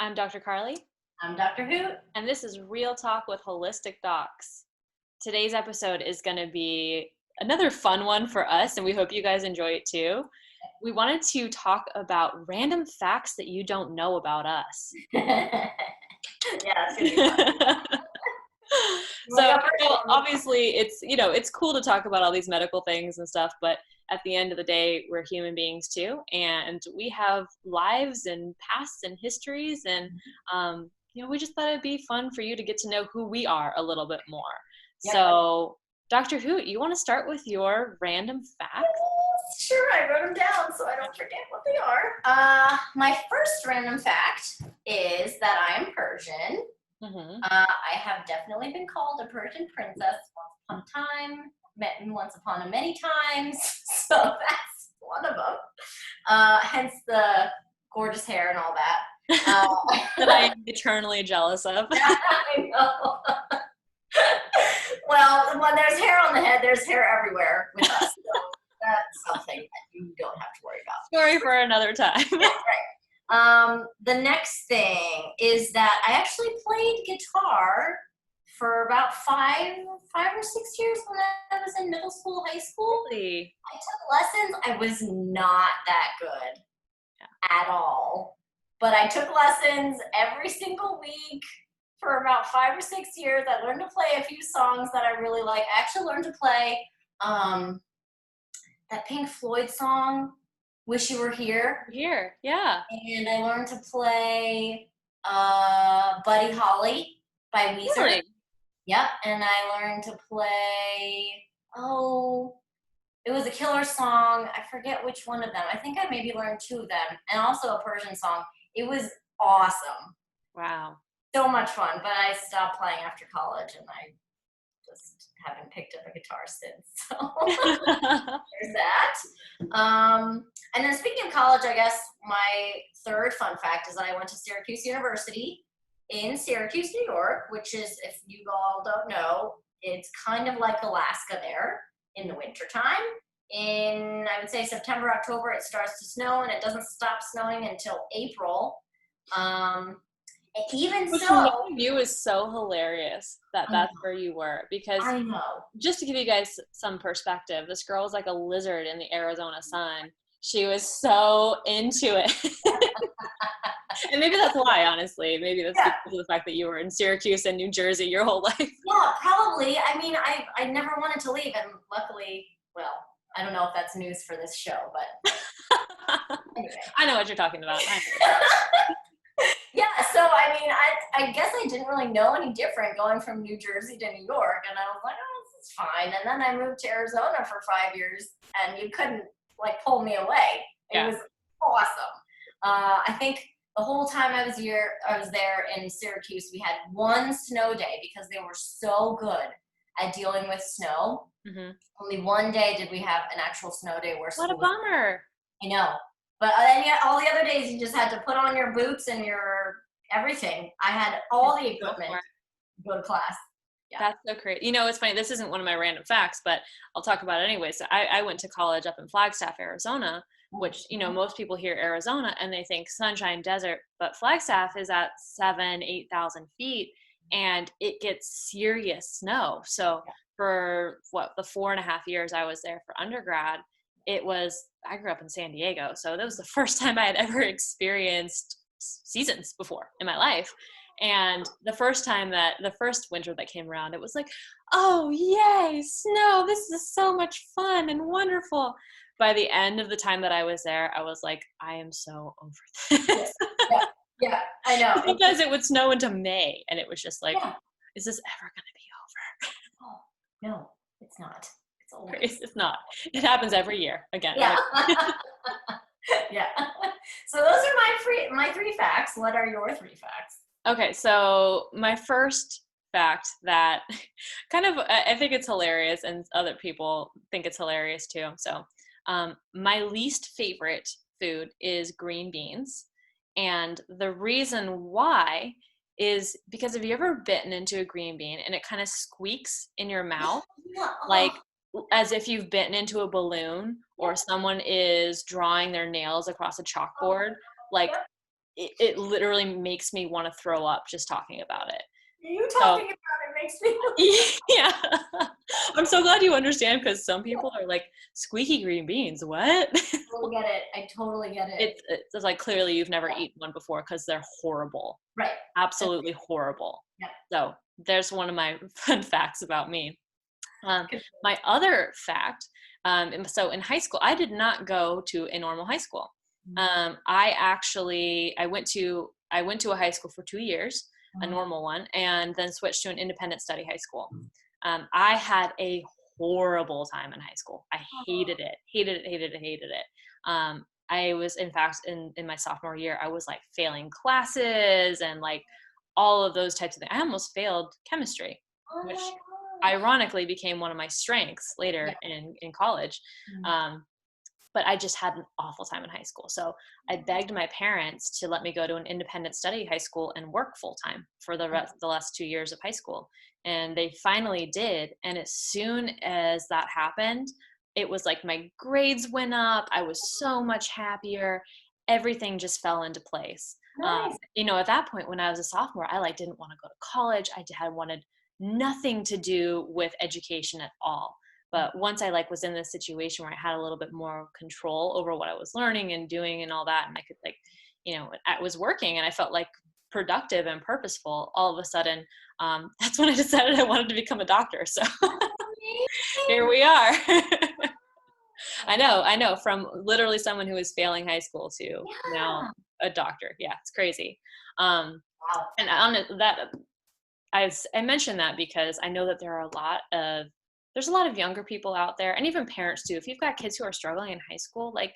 I'm Dr. Carly, I'm Dr. Hoot. and this is Real Talk with Holistic Docs. Today's episode is going to be another fun one for us, and we hope you guys enjoy it too. We wanted to talk about random facts that you don't know about us. Yeah, it's gonna be fun. You wanna So, go first? obviously, it's cool to talk about all these medical things and stuff, but at the end of the day, we're human beings too, and we have lives and pasts and histories, and we just thought it'd be fun for you to get to know who we are a little bit more. Yep. So, Dr. Hoot, you want to start with your random fact? Sure, I wrote them down so I don't forget what they are. My first random fact is that I am Persian. Mm-hmm. I have definitely been called a Persian princess once upon a time, met once upon a many times, so that's one of them. Hence the gorgeous hair and all that. That I am eternally jealous of. I know. Well, when there's hair on the head, there's hair everywhere with us. So that's something that you don't have to worry about. Story for another time. The next thing is that I actually played guitar for about five or 6 years when I was in middle school, high school. Really? I took lessons. I was not that good at all, but I took lessons every single week for about 5 or 6 years. I learned to play a few songs that I really like. I actually learned to play that Pink Floyd song, Wish You Were Here. Here, yeah. And I learned to play Buddy Holly by Weezer. Really? Yep, and I learned to play, it was a Killer song. I forget which one of them. I think I maybe learned two of them, and also a Persian song. It was awesome. Wow. So much fun, but I stopped playing after college, and I just haven't picked up a guitar since. So there's that. And then speaking of college, I guess my third fun fact is that I went to Syracuse University in Syracuse, New York, which is, if you all don't know, it's kind of like Alaska there in the wintertime. In, I would say, September, October, it starts to snow, and it doesn't stop snowing until April. Even Which so, knowing you is so hilarious that that's where you were, because I know. just to give you guys some perspective, this girl was like a lizard in the Arizona sun. She was so into it. And maybe that's why, honestly. Maybe that's Yeah. because of the fact that you were in Syracuse and New Jersey your whole life. Yeah, probably. I mean, I never wanted to leave, and luckily, well, I don't know if that's news for this show, but anyway. I know what you're talking about. Yeah, so I mean, I guess I didn't really know any different going from New Jersey to New York, and I was like, oh, this is fine. And then I moved to Arizona for 5 years, and you couldn't like pull me away. It was awesome. I think the whole time I was there in Syracuse, we had one snow day because they were so good at dealing with snow. Mm-hmm. Only one day did we have an actual snow day where What a bummer. I know. But then all the other days you just had to put on your boots and your everything. I had all the equipment to go to class. Yeah. That's so great. You know, it's funny. This isn't one of my random facts, but I'll talk about it anyway. So I went to college up in Flagstaff, Arizona, which, most people hear Arizona and they think sunshine desert, but Flagstaff is at 8,000 feet and it gets serious snow. So for the 4.5 years I was there for undergrad, I grew up in San Diego. So that was the first time I had ever experienced seasons before in my life. And the first winter that came around, it was like, oh, yay, snow. This is so much fun and wonderful. By the end of the time that I was there, I was like, I am so over this. Yeah, I know. Because it would snow into May, and it was just like, is this ever going to be over? Oh, no, it's not. It's not. It happens every year again. Yeah. Yeah. So those are my three facts. What are your three facts? Okay, so my first fact that kind of, I think it's hilarious and other people think it's hilarious too. So my least favorite food is green beans. And the reason why is because have you ever bitten into a green bean and it kind of squeaks in your mouth? Like as if you've bitten into a balloon or someone is drawing their nails across a chalkboard. Like it literally makes me want to throw up just talking about it. You talking about it makes me. Yeah. I'm so glad you understand, because some people are like, squeaky green beans, what? Totally get it. I totally get it. It's like, clearly you've never eaten one before, because they're horrible. Right. Absolutely horrible. Yep. So there's one of my fun facts about me. My other fact, so in high school, I did not go to a normal high school. I went to a high school for 2 years, a normal one, and then switched to an independent study high school. I had a horrible time in high school. I hated it. I was, in fact, in my sophomore year, I was like failing classes and like all of those types of things. I almost failed chemistry, which ironically became one of my strengths later in college. But I just had an awful time in high school. So I begged my parents to let me go to an independent study high school and work full time for the last 2 years of high school. And they finally did. And as soon as that happened, it was like my grades went up. I was so much happier. Everything just fell into place. Nice. At that point, when I was a sophomore, I like didn't want to go to college. I had wanted nothing to do with education at all. But once I like was in this situation where I had a little bit more control over what I was learning and doing and all that, and I could I was working and I felt like productive and purposeful, all of a sudden, that's when I decided I wanted to become a doctor. So here we are. I know, from literally someone who was failing high school to now a doctor. Yeah, it's crazy. Wow. And on that, I mentioned that because I know that there's a lot of younger people out there, and even parents too. If you've got kids who are struggling in high school, like,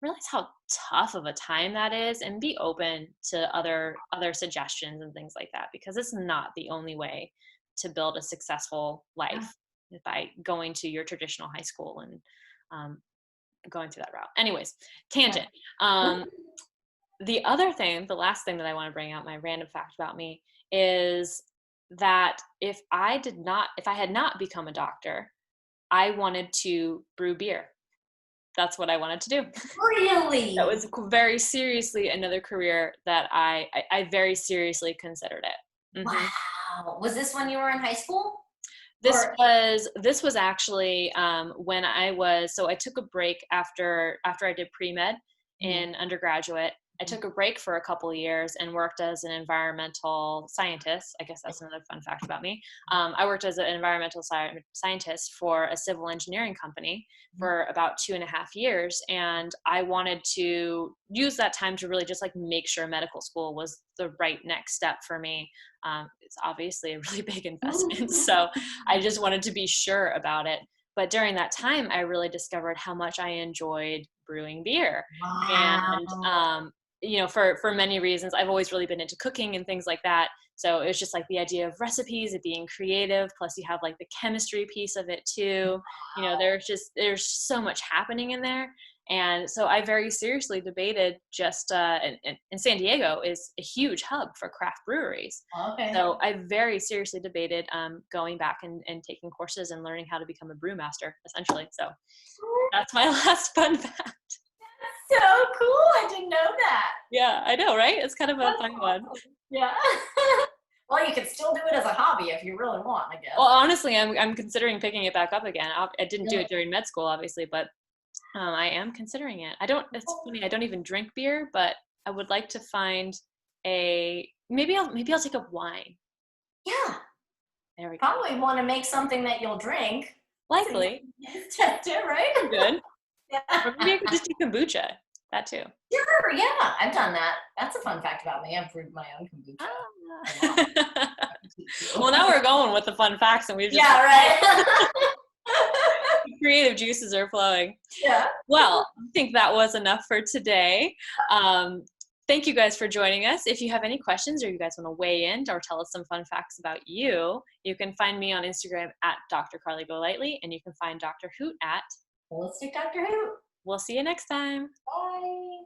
realize how tough of a time that is, and be open to other suggestions and things like that, because it's not the only way to build a successful life by going to your traditional high school and going through that route. Anyways, tangent. The last thing that I want to bring out, my random fact about me, is that if I had not become a doctor, I wanted to brew beer. That's what I wanted to do. Really? That was very seriously another career that I very seriously considered it. Mm-hmm. Wow. Was this when you were in high school? This was actually when I took a break after I did pre-med in undergraduate. I took a break for a couple of years and worked as an environmental scientist. I guess that's another fun fact about me. I worked as an environmental scientist for a civil engineering company for about 2.5 years. And I wanted to use that time to really just like make sure medical school was the right next step for me. It's obviously a really big investment. So I just wanted to be sure about it. But during that time, I really discovered how much I enjoyed brewing beer. Wow. And for many reasons, I've always really been into cooking and things like that. So it was just like the idea of recipes, of being creative, plus you have like the chemistry piece of it too. There's so much happening in there. And so I very seriously debated and San Diego is a huge hub for craft breweries. Okay. So I very seriously debated going back and taking courses and learning how to become a brewmaster, essentially. So that's my last fun fact. So cool. I didn't know that. Yeah, I know, right? It's kind of a fun one. Yeah. Well, you can still do it as a hobby if you really want, I guess. Well, honestly, I'm considering picking it back up again. I didn't do it during med school, obviously, but I am considering it. It's funny, I don't even drink beer, but I would like to find maybe I'll take up wine. Yeah. There we go. Probably want to make something that you'll drink. Likely. Test it, right? Good. Yeah. Or maybe I could just do kombucha. That too. Sure, yeah. I've done that. That's a fun fact about me. I've brewed my own kombucha. Well, now we're going with the fun facts, and we've just right. creative juices are flowing. Yeah. Well, I think that was enough for today. Thank you guys for joining us. If you have any questions or you guys want to weigh in or tell us some fun facts about you can find me on Instagram at Dr. Carly Golightly, and you can find Dr. Hoot at Holistic Dr. Hoot. We'll see you next time. Bye.